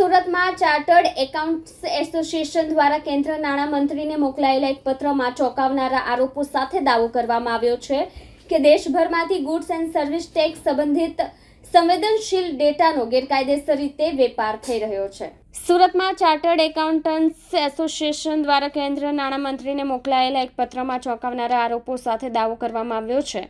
સુરતમાં chartered accountants association દ્વારા કેન્દ્ર નાણામંત્રીને મોકલાયેલા એક પત્રમાં ચોંકાવનારા આરોપો સાથે દાવો કરવામાં આવ્યો છે કે દેશભરમાંથી ગુડ્સ એન્ડ સર્વિસ ટેક્સ સંબંધિત સંવેદનશીલ ડેટાનો ગેરકાયદેસર રીતે વેપાર થઈ રહ્યો છે. સુરતમાં ચાર્ટર્ડ એકાઉન્ટન્ટ્સ એસોસિએશન દ્વારા કેન્દ્ર નાણામંત્રીને મોકલાયેલા એક પત્રમાં ચોંકાવનારા આરોપો સાથે દાવો કરવામાં આવ્યો છે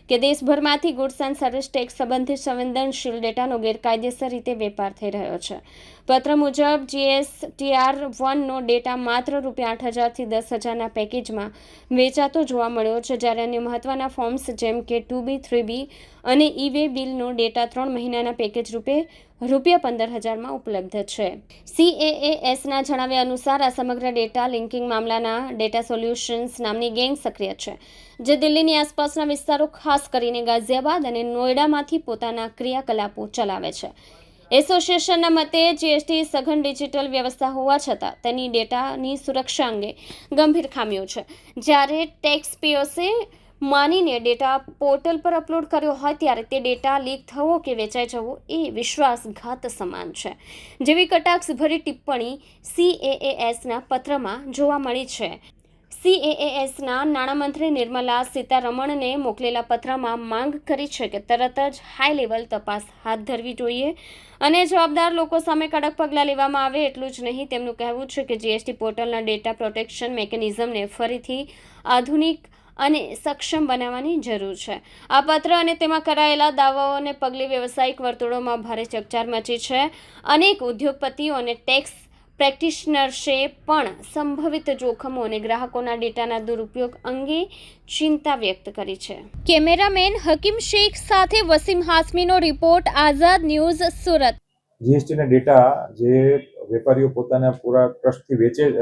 કે દેશભરમાંથી ગુડ્સ એન્ડ સર્વિસ ટેક્સ સંબંધિત સંવેદનશીલ ડેટાનો ગેરકાયદેસર રીતે વેપાર થઈ રહ્યો છે. પત્ર મુજબ GSTR-1 નો ડેટા માત્ર ₹8,000 થી ₹10,000ના પેકેજમાં વેચાતો જોવા મળ્યો છે, જ્યારે અન્ય મહત્વના ફોર્મ્સ જેમ કે 2B, 3B અને ઈ-વે બિલનો ડેટા 3 મહિનાના પેકેજ રૂપે ₹15,000માં ઉપલબ્ધ છે. CAASના જણાવ્યા અનુસાર આ સમગ્ર ડેટા લિંકિંગ મામલાના ડેટા સોલ્યુશન્સ નામની ગેંગ સક્રિય છે, જે દિલ્હીની આસપાસના વિસ્તારો ખાસ કરીને ગાઝિયાબાદ અને નોઈડામાંથી પોતાના ક્રિયાકલાપો ચલાવે છે. એસોસિએશનના મતે GST સઘન ડિજિટલ વ્યવસ્થા હોવા છતાં તેની ડેટાની સુરક્ષા અંગે ગંભીર ખામીઓ છે. જ્યારે ટેક્સ પેયર્સે માનીને ડેટા પોર્ટલ પર અપલોડ કર્યો હોય ત્યારે તે ડેટા લીક થવો કે વેચાઈ જવો એ વિશ્વાસઘાત સમાન છે, જેવી કટાક્ષભરી ટિપ્પણી CAASના પત્રમાં જોવા મળી છે. CAASના નાણામંત્રી નિર્મલા સીતારમણને મોકલેલા પત્રમાં માંગ કરી છે કે તરત જ હાઈ લેવલ તપાસ હાથ ધરવી જોઈએ અને જવાબદાર લોકો સામે કડક પગલાં લેવામાં આવે. એટલું જ નહીં, તેમનું કહેવું છે કે GST પોર્ટલના ડેટા પ્રોટેક્શન મિકેનિઝમને ફરીથી આધુનિક અને સક્ષમ બનાવવાની જરૂર છે. આ પત્ર અને તેમાં કરાયેલા દાવાઓને પગલે વ્યવસાયિક વર્તુળોમાં ભારે ચકચાર મચી છે. અનેક ઉદ્યોગપતિઓ અને ટેક્સ પ્રેક્ટિશનર્સે પણ સંભવિત જોખમો અને ગ્રાહકોના ડેટાના દુરુપયોગ અંગે ચિંતા વ્યક્ત કરી છે. કેમેરામેન હકીમ શેખ સાથે વસીમ હાસમીનો રિપોર્ટ, આઝાદ ન્યૂઝ, સુરત. જીએસટીના ડેટા જે વેપારીઓ પોતાના પૂરા ટ્રસ્ટથી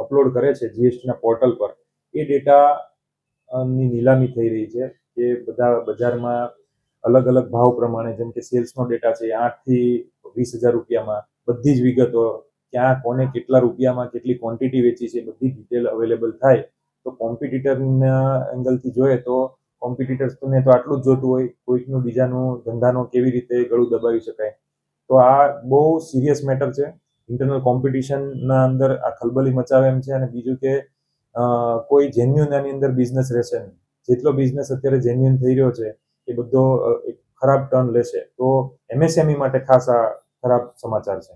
અપલોડ કરે છે જીએસટીના પોર્ટલ પર, એ ડેટાની નીલામી થઈ રહી છે. એ બધા બજારમાં અલગ અલગ ભાવ પ્રમાણે, જેમ કે સેલ્સનો ડેટા છે 8 થી 20,000 રૂપિયામાં, બધી જ વિગતો ક્યાં કોને કેટલા રૂપિયામાં કેટલી ક્વોન્ટિટી વેચી છે બધી ડિટેલ અવેલેબલ થાય તો કોમ્પિટિટરના એંગલથી જોઈએ તો કોમ્પિટિટર્સને તો આટલું જ જોતું હોય, કોઈકનું બીજાનું ધંધાનો કેવી રીતે ગળું દબાવી શકાય. તો આ બહુ સિરિયસ મેટર છે. ઇન્ટરનલ કોમ્પિટિશનના અંદર આ ખલબલી મચાવે એમ છે. અને બીજું કે કોઈ જેન્યુન આની અંદર બિઝનેસ રહેશે નહીં. જેટલો બિઝનેસ અત્યારે જેન્યુન થઈ રહ્યો છે એ બધો એક ખરાબ ટર્ન લેશે. તો MSME માટે ખાસ આ ખરાબ સમાચાર છે.